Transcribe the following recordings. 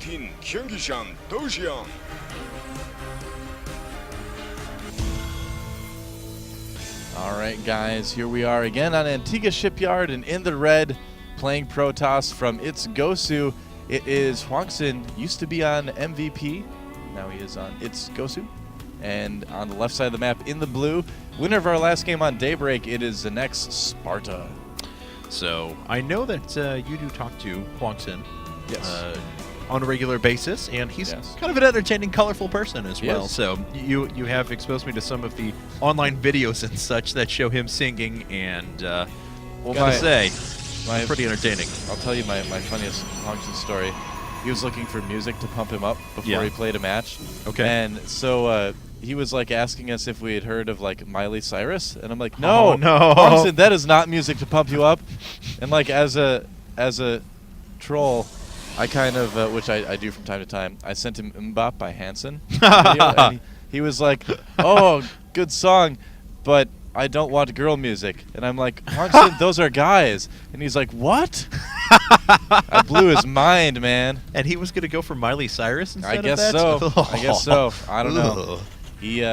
18, Kyungishan Doshian. All right, guys, here we are again on Antigua Shipyard and in the red, playing Protoss from ItsGosu. It is HwangSin, used to be on MVP, now he is on ItsGosu. And on the left side of the map, in the blue, winner of our last game on Daybreak, it is ZeNEX.Sparta. So I know that you do talk to HwangSin on a regular basis, and he's kind of an entertaining, colorful person as well. So you have exposed me to some of the online videos and such that show him singing, and well, gotta say, pretty entertaining. I'll tell you my funniest HwangSin story. He was looking for music to pump him up before he played a match. Okay. And so he was like asking us if we had heard of like Miley Cyrus, and I'm like, no, HwangSin, that is not music to pump you up. And like as a troll, I kind of, which I do from time to time, I sent him Mbop by Hanson. And he was like, oh, good song, but I don't want girl music. And I'm like, HwangSin, those are guys. And he's like, what? I blew his mind, man. And he was going to go for Miley Cyrus instead of that? I guess so. I don't know. He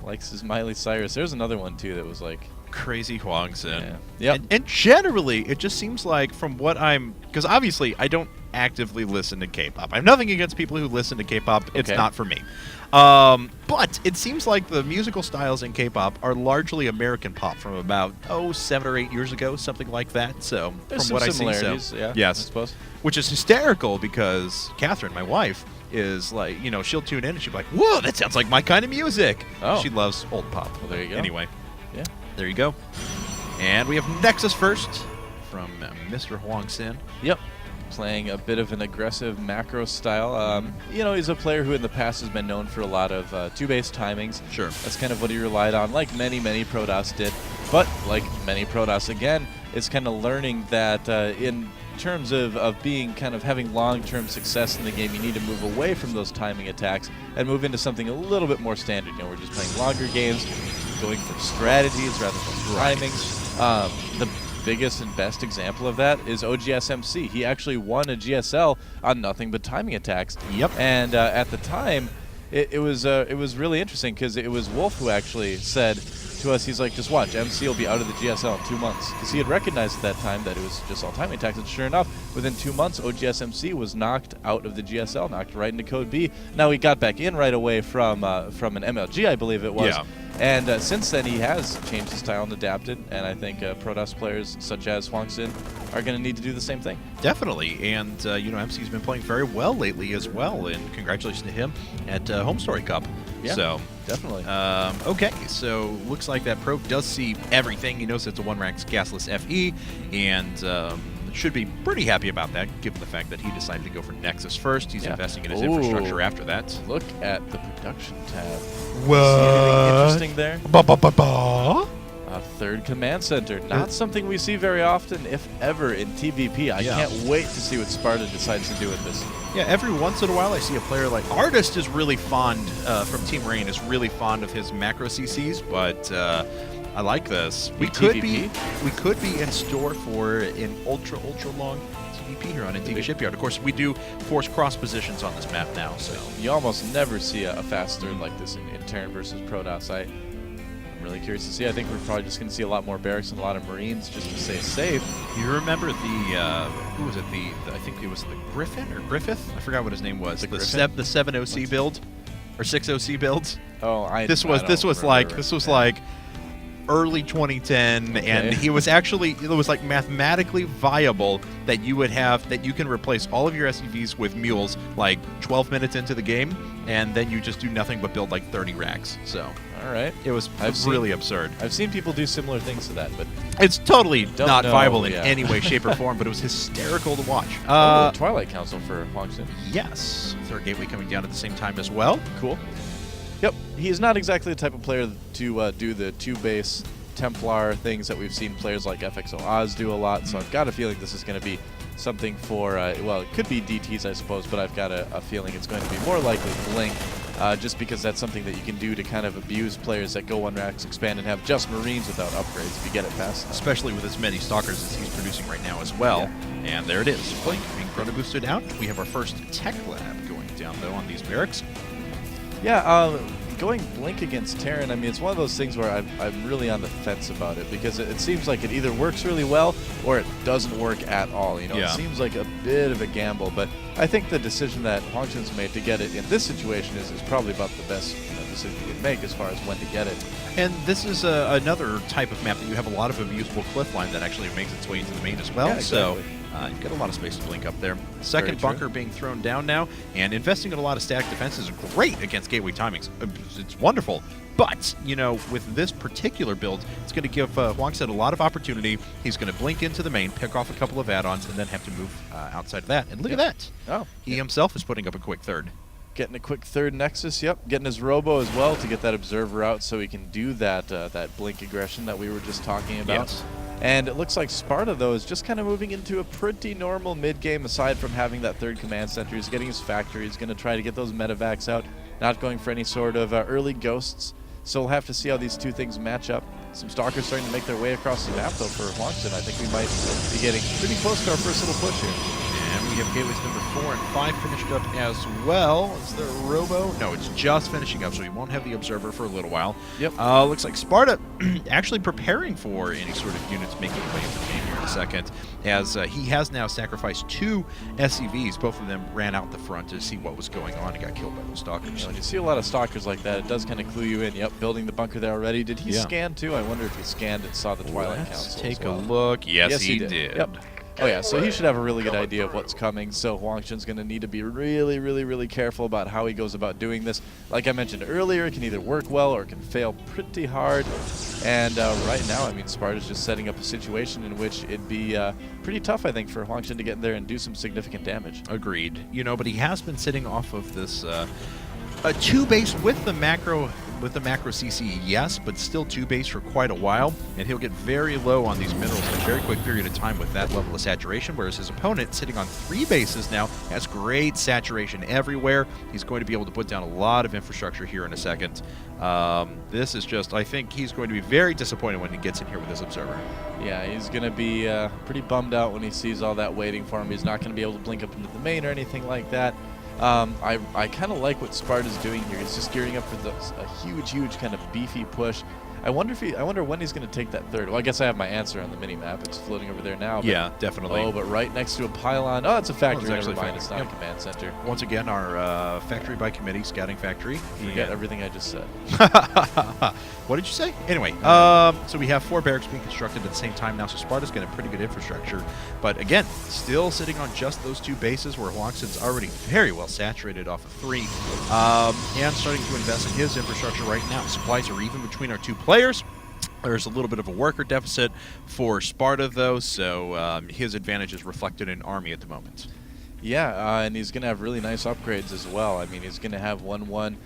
likes his Miley Cyrus. There's another one, too, that was like... Crazy HwangSin. Yeah. Yep. And generally, it just seems like from what because obviously I don't actively listen to K-pop. I have nothing against people who listen to K-pop. It's not for me. But it seems like the musical styles in K-pop are largely American pop from about 7 or 8 years ago, something like that. So there's from what I see, yes, I suppose. Which is hysterical because Catherine, my wife, is like, she'll tune in and she'll be like, "Whoa, that sounds like my kind of music." Oh. She loves old pop. Well, there you go. Anyway. Yeah. There you go. And we have Nexus first from Mr. HwangSin. Yep. Playing a bit of an aggressive macro style. He's a player who in the past has been known for a lot of two-base timings. Sure. That's kind of what he relied on, like many Protoss did. But like many Protoss, again, it's kind of learning that in terms of being kind of having long-term success in the game, you need to move away from those timing attacks and move into something a little bit more standard. We're just playing longer games, going for strategies rather than timings. The biggest and best example of that is OGSMC. He actually won a GSL on nothing but timing attacks. Yep. And at the time, it was really interesting because it was Wolf who actually said to us, he's like, just watch, MC will be out of the GSL in 2 months. Because he had recognized at that time that it was just all timing attacks. And sure enough, within 2 months, OGSMC was knocked out of the GSL, knocked right into Code B. Now he got back in right away from an MLG, I believe it was. Yeah. And since then, he has changed his style and adapted. And I think Protoss players such as HwangSin are going to need to do the same thing. Definitely. And, MC's been playing very well lately as well. And congratulations to him at Home Story Cup. Yeah, so definitely. Okay, so looks like that pro does see everything. He knows it's a 1-rank gasless FE, and should be pretty happy about that, given the fact that he decided to go for Nexus first. He's investing in his infrastructure after that. Look at the production tab. What? See anything interesting there? Ba-ba-ba-ba. A third command center. Not something we see very often, if ever, in TVP. I can't wait to see what Sparta decides to do with this. Yeah, every once in a while I see a player like Artist is really fond, from Team Rain, is really fond of his macro CCs, but I like this. We could be in store for an ultra long TVP here on Antigua Shipyard. Of course, we do force cross positions on this map now, so you almost never see a fast third like this in Terran versus Protoss. I'm really curious to see. I think we're probably just going to see a lot more barracks and a lot of Marines just to stay safe. You remember who was it? I think it was the Griffin or Griffith? I forgot what his name was. The 7 OC build or 6 OC builds. Oh, this was like early 2010, and he was actually, it was like mathematically viable that you can replace all of your SCVs with mules like 12 minutes into the game, and then you just do nothing but build like 30 racks. So all right, it was really absurd. I've seen people do similar things to that, but it's totally not viable in any way, shape, or form. But it was hysterical to watch. Twilight Council for HwangSin. Yes, third gateway coming down at the same time as well. Cool. Yep, he's not exactly the type of player to do the two-base Templar things that we've seen players like FXO Oz do a lot, so I've got a feeling this is going to be something for, well, it could be DTs, I suppose, but I've got a feeling it's going to be more likely Blink just because that's something that you can do to kind of abuse players that go 1 racks expand and have just Marines without upgrades if you get it fast enough. Especially with as many Stalkers as he's producing right now as well. Yeah. And there it is. Blink being chrono boosted out. We have our first tech lab going down, though, on these barracks. Yeah, going Blink against Terran, I mean, it's one of those things where I'm really on the fence about it because it seems like it either works really well or it doesn't work at all. You know, It seems like a bit of a gamble, but I think the decision that HwangSin's made to get it in this situation is probably about the best decision you can make as far as when to get it. And this is another type of map that you have a lot of abusable cliff line that actually makes its way into the main as well. Yeah, exactly. So you've got a lot of space to blink up there. Second bunker being thrown down now, and investing in a lot of static defense is great against gateway timings. It's wonderful. But, you know, with this particular build, it's going to give HwangSin a lot of opportunity. He's going to blink into the main, pick off a couple of add-ons, and then have to move outside of that. And look at that. Oh, he himself is putting up a quick third. Getting a quick third Nexus, getting his Robo as well to get that Observer out so he can do that that blink aggression that we were just talking about. Yes. And it looks like Sparta, though, is just kind of moving into a pretty normal mid-game aside from having that third command center. He's getting his factory. He's going to try to get those medevacs out, not going for any sort of early ghosts. So we'll have to see how these two things match up. Some Stalkers starting to make their way across the map, though, for HwangSin. I think we might be getting pretty close to our first little push here. And we have gateways number 4 and 5 finished up as well. Is there a Robo? No, it's just finishing up, so we won't have the Observer for a little while. Yep. Looks like Sparta actually preparing for any sort of units making their way into the game here in a second, as he has now sacrificed 2 SCVs. Both of them ran out the front to see what was going on and got killed by those Stalkers. When you see a lot of Stalkers like that, it does kind of clue you in. Yep, building the bunker there already. Did he scan too? I wonder if he scanned and saw the Twilight Council. Take a look. Yes, he did. Yep. Oh yeah, so he should have a really good idea of what's coming. So HwangSin's going to need to be really, really, really careful about how he goes about doing this. Like I mentioned earlier, it can either work well or it can fail pretty hard. And right now, I mean, Sparta's just setting up a situation in which it'd be pretty tough, I think, for HwangSin to get in there and do some significant damage. Agreed. You know, but he has been sitting off of this 2 base with the macro. With the macro CC, yes, but still 2 base for quite a while, and he'll get very low on these minerals in a very quick period of time with that level of saturation, whereas his opponent, sitting on 3 bases now, has great saturation everywhere. He's going to be able to put down a lot of infrastructure here in a second. This is just, I think he's going to be very disappointed when he gets in here with his Observer. Yeah, he's going to be pretty bummed out when he sees all that waiting for him. He's not going to be able to blink up into the main or anything like that. I kind of like what Sparta's doing here. He's just gearing up for a huge kind of beefy push. I wonder when he's going to take that third. Well, I guess I have my answer on the mini map. It's floating over there now. Yeah, definitely. Oh, but right next to a pylon. Oh, it's a factory. It's Never mind. It's not a command center. Once again, our factory by committee, scouting factory. Forget everything I just said. What did you say? Anyway, so we have 4 barracks being constructed at the same time now, so Sparta's getting pretty good infrastructure. But again, still sitting on just those 2 bases where HwangSin's already very well saturated off of 3. And starting to invest in his infrastructure right now. Supplies are even between our 2 players. There's a little bit of a worker deficit for Sparta, though, so his advantage is reflected in Army at the moment. Yeah, and he's going to have really nice upgrades as well. I mean, he's going to have 1-1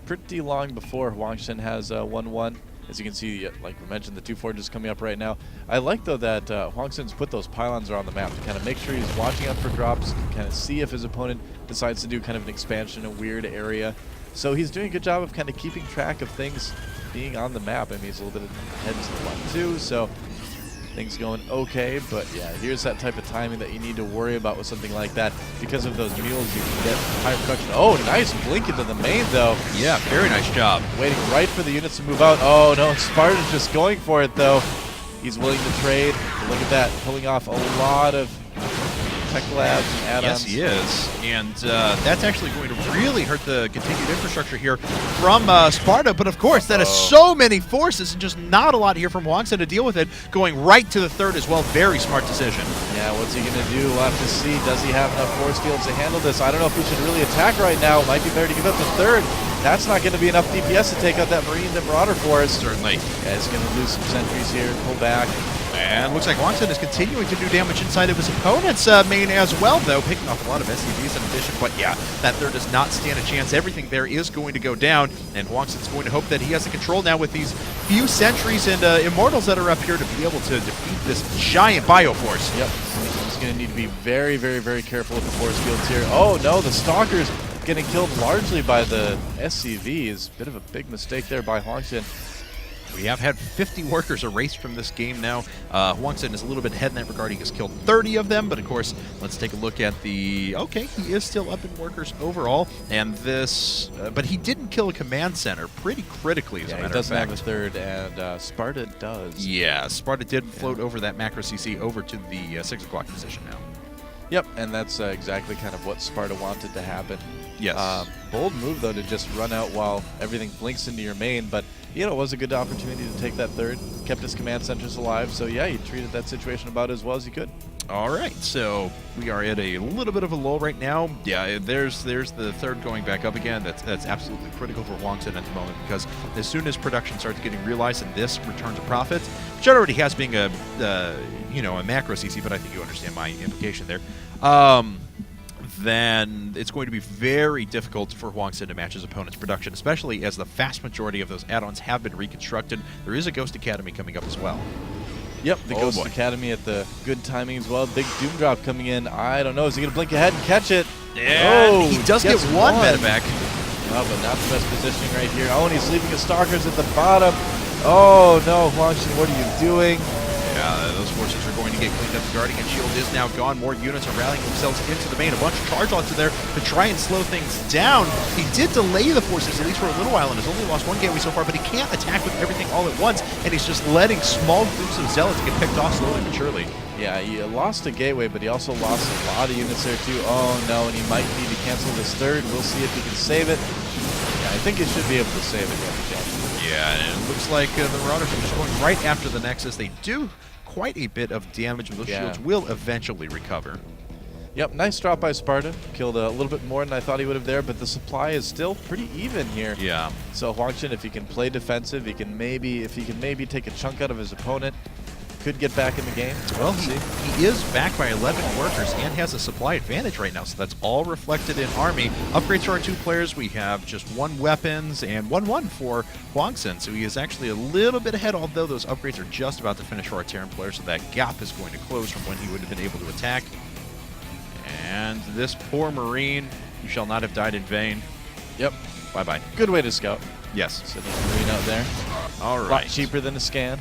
pretty long before HwangSin has 1-1. As you can see, like we mentioned, the 2 forges coming up right now. I like, though, that HwangSin's put those pylons around the map to kind of make sure he's watching out for drops, kind of see if his opponent decides to do kind of an expansion in a weird area. So he's doing a good job of kind of keeping track of things being on the map. I mean, he's a little bit ahead to the left, too, so things going okay. But, yeah, here's that type of timing that you need to worry about with something like that. Because of those mules, you can get higher production. Oh, nice blink into the main, though. Yeah, very nice job. Waiting right for the units to move out. Oh, no, Sparta's just going for it, though. He's willing to trade. Look at that, pulling off a lot of tech labs and add-ons. Yes, he is. And that's actually going to really hurt the continued infrastructure here from Sparta. But, of course, that is so many forces and just not a lot here from HwangSin to deal with it. Going right to the third as well. Very smart decision. Yeah, what's he going to do? We'll have to see. Does he have enough force fields to handle this? I don't know if we should really attack right now. It might be better to give up the third. That's not going to be enough DPS to take out that Marine and Marauder for us. Certainly. Yeah, he's going to lose some sentries here, pull back. And looks like HwangSin is continuing to do damage inside of his opponent's main as well, though, picking off a lot of SCVs in addition. But yeah, that third does not stand a chance. Everything there is going to go down, and HwangSin's going to hope that he has the control now with these few sentries and immortals that are up here to be able to defeat this giant bioforce. Yep. He's going to need to be very, very, very careful with the force fields here. Oh, no, the Stalkers getting killed largely by the SCVs. Bit of a big mistake there by HwangSin. We have had 50 workers erased from this game now. HwangSin is a little bit ahead in that regard. He has killed 30 of them, but of course, let's take a look at the... Okay, he is still up in workers overall, and this... but he didn't kill a command center pretty critically, as a matter of fact. He doesn't have a third, and Sparta does. Yeah, Sparta did float over that macro CC over to the 6 o'clock position now. Yep, and that's exactly kind of what Sparta wanted to happen. Yes. Bold move, though, to just run out while everything blinks into your main, but, you know, it was a good opportunity to take that third, kept his command centers alive, so yeah, he treated that situation about as well as he could. All right, so we are at a little bit of a lull right now. Yeah, there's the third going back up again. That's absolutely critical for HwangSin at the moment, because as soon as production starts getting realized and this return to profit, which already has being a macro CC, but I think you understand my implication there. Then it's going to be very difficult for HwangSin to match his opponent's production, especially as the vast majority of those add-ons have been reconstructed. There is a Ghost Academy coming up as well. Yep, the Ghost Academy at the good timing as well. Big Doom Drop coming in. I don't know. Is he going to blink ahead and catch it? Yeah, he does get one medevac. Oh, but not the best positioning right here. Oh, and he's leaving his Stalkers at the bottom. Oh, no, HwangSin, what are you doing? Yeah, those forces are going to get cleaned up. The Guardian Shield is now gone. More units are rallying themselves into the main. A bunch of charge lots in there to try and slow things down. He did delay the forces, at least for a little while, and has only lost one gateway so far, but he can't attack with everything all at once, and he's just letting small groups of zealots get picked off slowly but surely. Yeah, he lost a gateway, but he also lost a lot of units there, too. Oh, no, and he might need to cancel this third. We'll see if he can save it. Yeah, I think he should be able to save it. Yeah, and it looks like the Marauders are just going right after the Nexus. They do quite a bit of damage, but those shields will eventually recover. Yep, nice drop by Sparta. Killed a little bit more than I thought he would have there, but the supply is still pretty even here. Yeah. So HwangSin, if he can play defensive, if he can maybe take a chunk out of his opponent, could get back in the game. Well, he is backed by 11 workers and has a supply advantage right now, so that's all reflected in Army. Upgrades to our 2 players, we have just 1 weapons and 1-1 for HwangSin, so he is actually a little bit ahead, although those upgrades are just about to finish for our Terran player, so that gap is going to close from when he would have been able to attack. And this poor Marine, you shall not have died in vain. Yep. Bye-bye. Good way to scout. Yes. Sitting Marine out there. All right. A lot cheaper than a scan.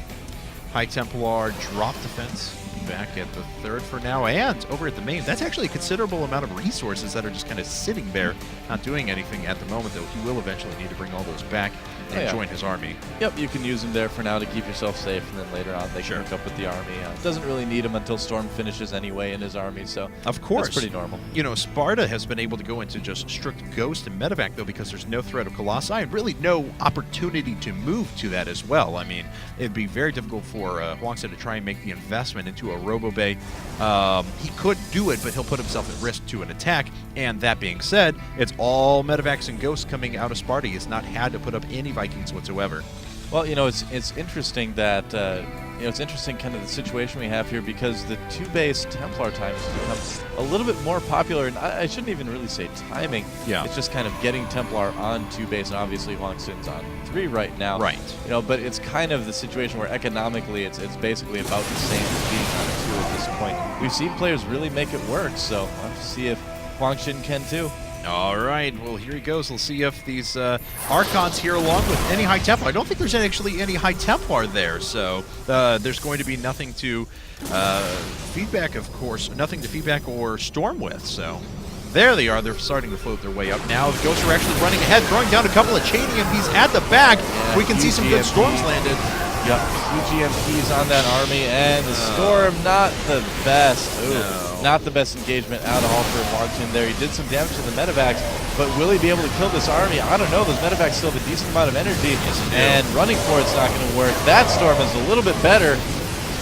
High Templar drop defense back at the third for now, and over at the main. That's actually a considerable amount of resources that are just kind of sitting there, not doing anything at the moment, though he will eventually need to bring all those back and join his army. Yep, you can use them there for now to keep yourself safe, and then later on they can hook up with the army. Doesn't really need him until Storm finishes anyway in his army, so of course, that's pretty normal. You know, Sparta has been able to go into just strict Ghost and Medevac, though, because there's no threat of Colossi, and really no opportunity to move to that as well. I mean, it'd be very difficult for HwangSin to try and make the investment into a Robo Bay. He could do it, but he'll put himself at risk to an attack, and that being said, it's all Medevacs and Ghosts coming out of Sparta. He has not had to put up any Vikings whatsoever. Well, you know, it's interesting that it's interesting kind of the situation we have here, because the 2-base Templar time has become a little bit more popular, and I shouldn't even really say timing. Yeah, it's just kind of getting Templar on 2-base, and obviously HwangSin's on 3 right now. Right. You know, but it's kind of the situation where economically it's basically about the same as being on 2 at this point. We've seen players really make it work, so we'll have to see if HwangSin can too. All right, well, here he goes. We'll see if these Archons here, along with any High Templar. I don't think there's actually any High Templar there, so there's going to be nothing to feedback, of course, nothing to feedback or storm with, so there they are. They're starting to float their way up now. The Ghosts are actually running ahead, throwing down a couple of chain EMPs at the back. Yeah, we can see some good storms landed. Yep, huge EMPs on that army, and the storm, not the best. Ooh, no. Not the best engagement at all for HwangSin there. He did some damage to the Medevacs, but will he be able to kill this army? I don't know. Those Medevacs still have a decent amount of energy, and running for it's not going to work. That storm is a little bit better.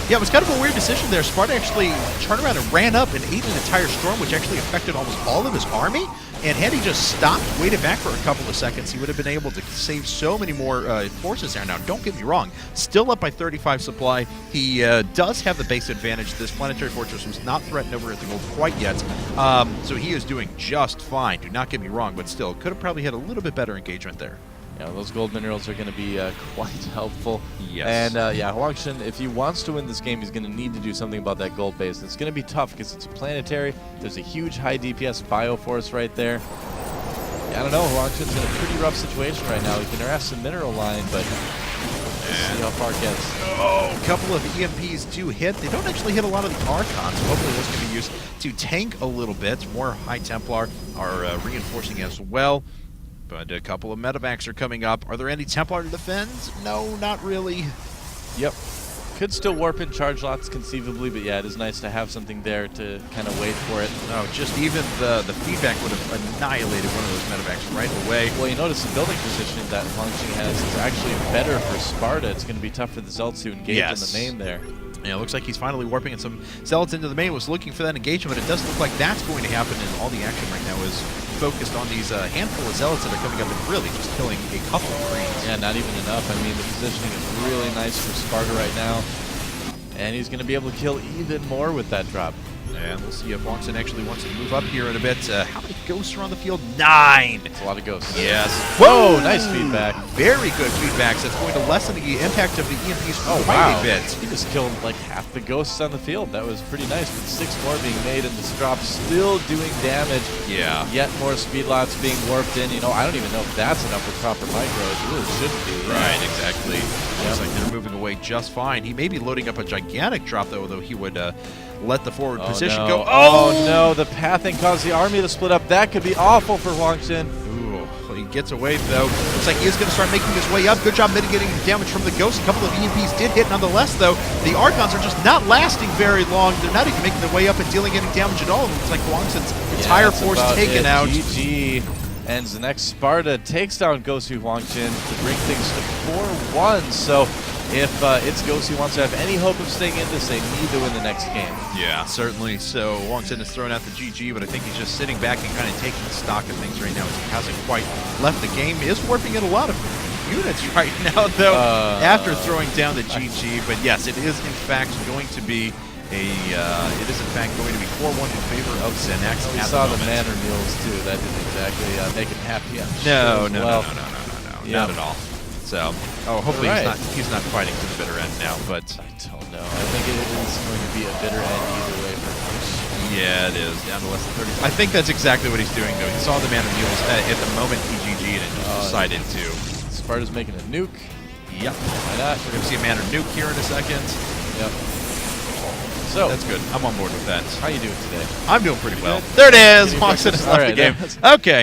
Yeah, it was kind of a weird decision there. Sparta actually turned around and ran up and ate an entire storm, which actually affected almost all of his army. And had he just stopped, waited back for a couple of seconds, he would have been able to save so many more forces there. Now, don't get me wrong, still up by 35 supply. He does have the base advantage. This planetary fortress was not threatened over at the gold quite yet, so he is doing just fine. Do not get me wrong, but still, could have probably had a little bit better engagement there. Yeah, those gold minerals are going to be quite helpful. Yes. And yeah, HwangSin, if he wants to win this game, he's going to need to do something about that gold base. It's going to be tough because it's a planetary. There's a huge high DPS bioforce right there. Yeah, I don't know. HwangSin's in a pretty rough situation right now. He can harass the mineral line, but we'll see how far it gets. Oh, a couple of EMPs do hit. They don't actually hit a lot of the Archons, so hopefully those can be used to tank a little bit. More High Templar are reinforcing as well. But a couple of medevacs are coming up. Are there any Templar to defend? No, not really. Yep. Could still warp in charge lots conceivably, but yeah, it is nice to have something there to kind of wait for it. No, just even the feedback would have annihilated one of those medevacs right away. Well, you notice the building positioning that HwangSin has is actually better for Sparta. It's going to be tough for the Zealots to engage in the main there. Yeah, it looks like he's finally warping in some Zealots into the main. Was looking for that engagement, but it doesn't look like that's going to happen, and all the action right now is focused on these handful of Zealots that are coming up and really just killing a couple of Marines. Yeah, not even enough. I mean, the positioning is really nice for Sparta right now, and he's going to be able to kill even more with that drop. And we'll see if HwangSin actually wants to move up here in a bit. How many ghosts are on the field? 9! It's a lot of ghosts. Yes. Whoa, nice feedback. Very good feedbacks. That's going to lessen the impact of the EMPs wow. a bit. He just killed like half the ghosts on the field. That was pretty nice. With 6 more being made and this drop still doing damage. Yeah. Yet more speed lots being warped in. You know, I don't even know if that's enough for proper micro. It really shouldn't be. Right, exactly. Looks like they're moving away just fine. He may be loading up a gigantic drop, though he would let the forward position go. Oh no, the pathing caused the army to split up. That could be awful for HwangSin. Ooh, well, he gets away, though. Looks like he is going to start making his way up. Good job mitigating the damage from the Ghost. A couple of EMPs did hit nonetheless, though. The Archons are just not lasting very long. They're not even making their way up and dealing any damage at all. It looks like HwangSin's entire force taken out. GG. And ZeNEX.Sparta takes down GoSu.HwangSin to bring things to 4-1. So if ItsGosu wants to have any hope of staying in this, they need to win the next game. Yeah, certainly. So HwangSin has thrown out the GG, but I think he's just sitting back and kind of taking stock of things right now as he hasn't quite left the game. He is warping in a lot of units right now, though, after throwing down the GG. But yes, it is in fact going to be it is in fact going to be 4-1 in favor of ZeNEX. We saw the manor mules too. That didn't exactly make him happy. No, Yep. not at all. So, hopefully he's not fighting to the bitter end now. But I don't know. I think it is going to be a bitter end either way for HwangSin. Yeah, it is down to less than 30. I think that's exactly what he's doing, though. He saw the manor mules at the moment he GG'd and just decided to. Sparta's making a nuke. Yep. Why not? We're going to see a manor nuke here in a second. Yep. So that's good. I'm on board with that. How you doing today? I'm doing pretty well. There it is. HwangSin has left the game. Okay.